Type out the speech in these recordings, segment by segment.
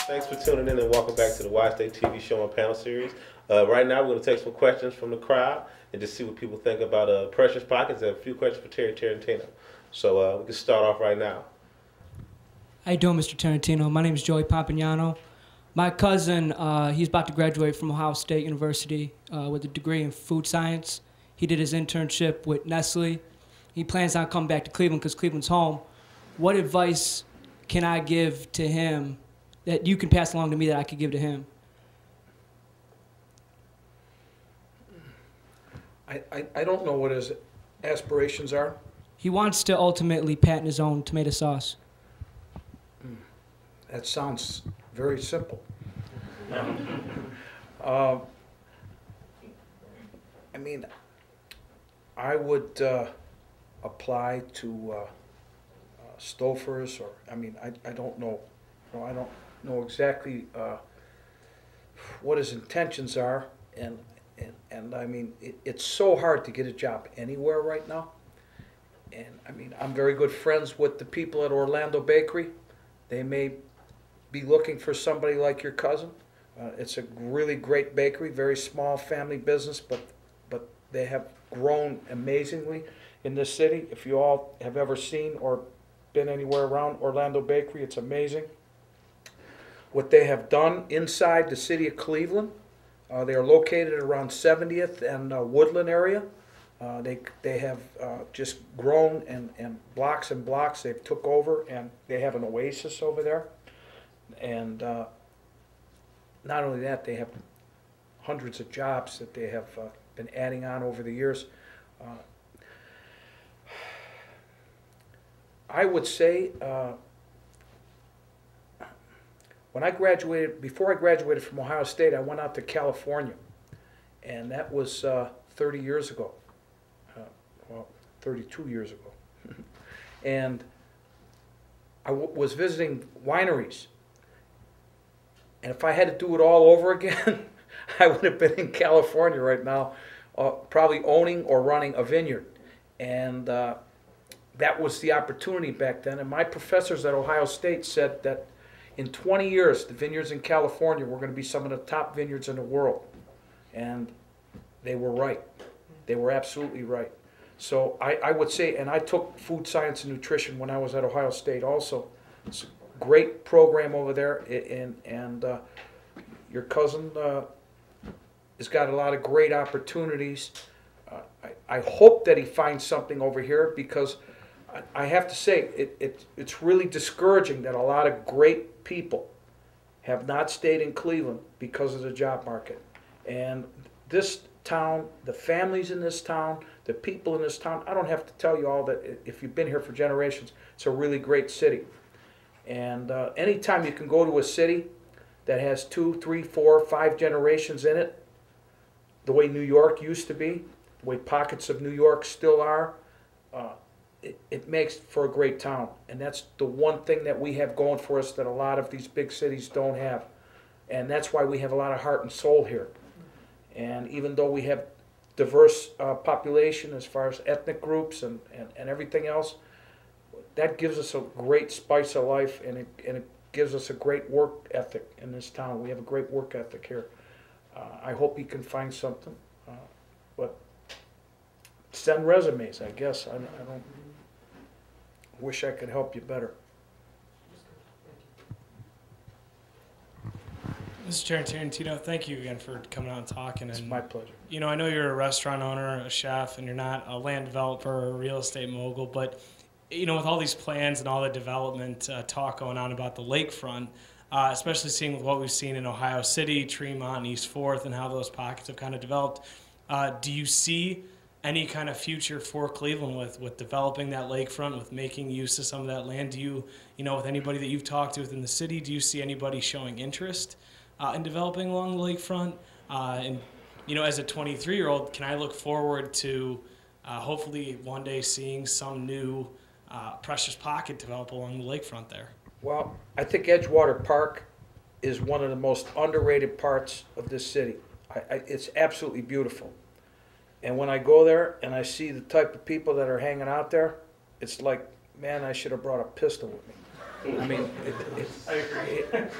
Thanks for tuning in and welcome back to the Why State TV show and panel series. Right now, we're going to take some questions from the crowd and just see what people think about Precious Pockets and a few questions for Terry Tarantino. So we can start off right now. How you doing, Mr. Tarantino? My name is Joey Pompagnano. My cousin, he's about to graduate from Ohio State University with a degree in food science. He did his internship with Nestle. He plans on coming back to Cleveland because Cleveland's home. What advice can I give to him that you can pass along to me that I could give to him? I don't know what his aspirations are. He wants to ultimately patent his own tomato sauce. That sounds very simple. I mean, I would apply to Stouffer's, or I don't know. I don't know exactly what his intentions are, and I mean, it's so hard to get a job anywhere right now. And I mean, I'm very good friends with the people at Orlando Bakery. They may be looking for somebody like your cousin. It's a really great bakery, very small family business, but they have grown amazingly in this city. If you all have ever seen or been anywhere around Orlando Bakery, it's amazing what they have done inside the city of Cleveland. They are located around 70th and Woodland area. They have just grown and blocks. They've took over, and they have an oasis over there. And not only that, they have hundreds of jobs that they have been adding on over the years. I would say before I graduated from Ohio State, I went out to California, and that was 30 years ago. Well, 32 years ago. And I was visiting wineries. And if I had to do it all over again, I would have been in California right now, probably owning or running a vineyard. And that was the opportunity back then. And my professors at Ohio State said that in 20 years, the vineyards in California were going to be some of the top vineyards in the world. And they were right. They were absolutely right. So I would say, and I took food science and nutrition when I was at Ohio State also. It's a great program over there, and your cousin has got a lot of great opportunities. I hope that he finds something over here, because I have to say, it's really discouraging that a lot of great people have not stayed in Cleveland because of the job market. And this town, the families in this town, the people in this town, I don't have to tell you all that if you've been here for generations, it's a really great city. And anytime you can go to a city that has 2, 3, 4, 5 generations in it, the way New York used to be, the way pockets of New York still are, it makes for a great town. And that's the one thing that we have going for us that a lot of these big cities don't have. And that's why we have a lot of heart and soul here. And even though we have diverse population as far as ethnic groups and everything else, that gives us a great spice of life, and it gives us a great work ethic in this town. We have a great work ethic here. I hope he can find something, but send resumes, I guess. I don't wish I could help you better. Mr. Chair Tarantino, thank you again for coming out and talking. It's my pleasure. You know, I know you're a restaurant owner, a chef, and you're not a land developer or a real estate mogul, but you know, with all these plans and all the development talk going on about the lakefront, especially seeing with what we've seen in Ohio City, Tremont, and East Fourth, and how those pockets have kind of developed, do you see any kind of future for Cleveland with developing that lakefront, with making use of some of that land? Do you know, with anybody that you've talked to within the city, do you see anybody showing interest in developing along the lakefront? And, you know, as a 23-year-old, can I look forward to hopefully one day seeing some new Precious Pocket develop along the lakefront there? Well, I think Edgewater Park is one of the most underrated parts of this city. It's absolutely beautiful. And when I go there and I see the type of people that are hanging out there, it's like, man, I should have brought a pistol with me. I mean,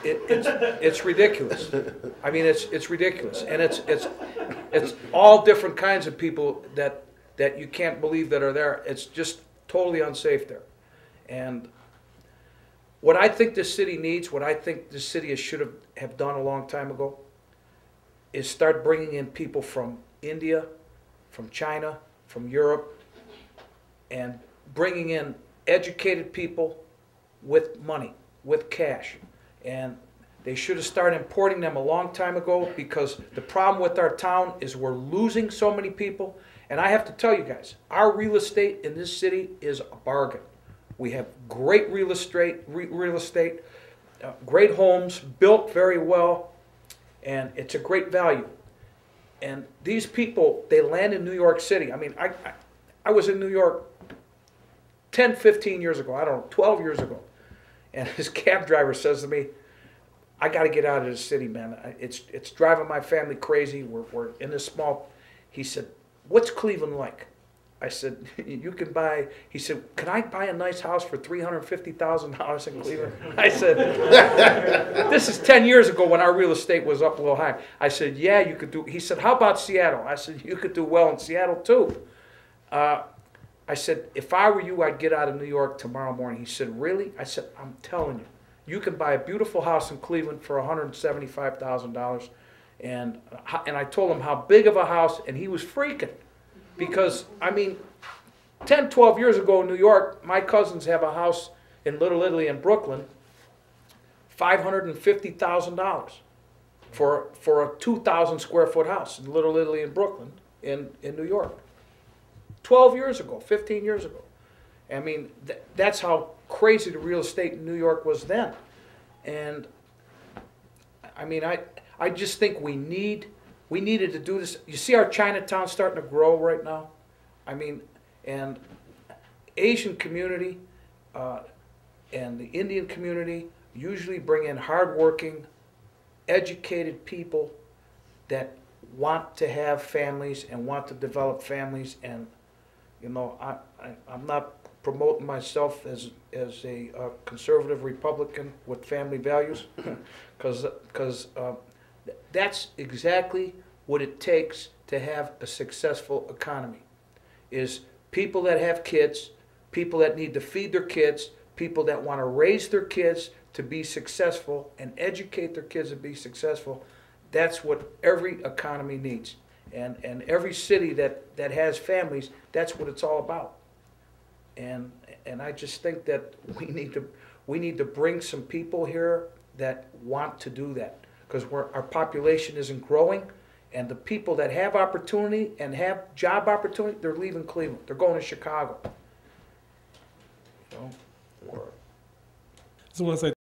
it's ridiculous. I mean, it's ridiculous, and it's all different kinds of people that you can't believe that are there. It's just totally unsafe there. And what I think this city needs, what I think this city should have done a long time ago, is start bringing in people from India, from China, from Europe, and bringing in educated people with money, with cash. And they should have started importing them a long time ago, because the problem with our town is we're losing so many people. And I have to tell you guys, our real estate in this city is a bargain. We have great real estate, great homes, built very well, and it's a great value. And these people, they land in New York City. I mean, I was in New York 10, 15 years ago, I don't know, 12 years ago. And his cab driver says to me, I got to get out of this city, man. It's driving my family crazy. We're in this small. He said, what's Cleveland like? I said, you can buy, he said, can I buy a nice house for $350,000 in Cleveland? I said, this is 10 years ago when our real estate was up a little high. I said, yeah, you could do, he said, how about Seattle? I said, you could do well in Seattle too. I said, if I were you, I'd get out of New York tomorrow morning. He said, really? I said, I'm telling you, you can buy a beautiful house in Cleveland for $175,000. And I told him how big of a house, and he was freaking. Because, I mean, 10, 12 years ago in New York, my cousins have a house in Little Italy in Brooklyn, $550,000 for a 2,000 square foot house in Little Italy in Brooklyn in New York. 12 years ago, 15 years ago. I mean, that's how crazy the real estate in New York was then. And, I mean, I just think we needed to do this. You see our Chinatown starting to grow right now? I mean, and Asian community and the Indian community usually bring in hardworking, educated people that want to have families and want to develop families. And, you know, I'm not promoting myself as a conservative Republican with family values, because that's exactly what it takes to have a successful economy, is people that have kids, people that need to feed their kids, people that want to raise their kids to be successful and educate their kids to be successful. That's what every economy needs. And every city that has families, that's what it's all about. And I just think that we need to bring some people here that want to do that, because our population isn't growing, and the people that have opportunity and have job opportunity, they're leaving Cleveland. They're going to Chicago. You know, I just want to say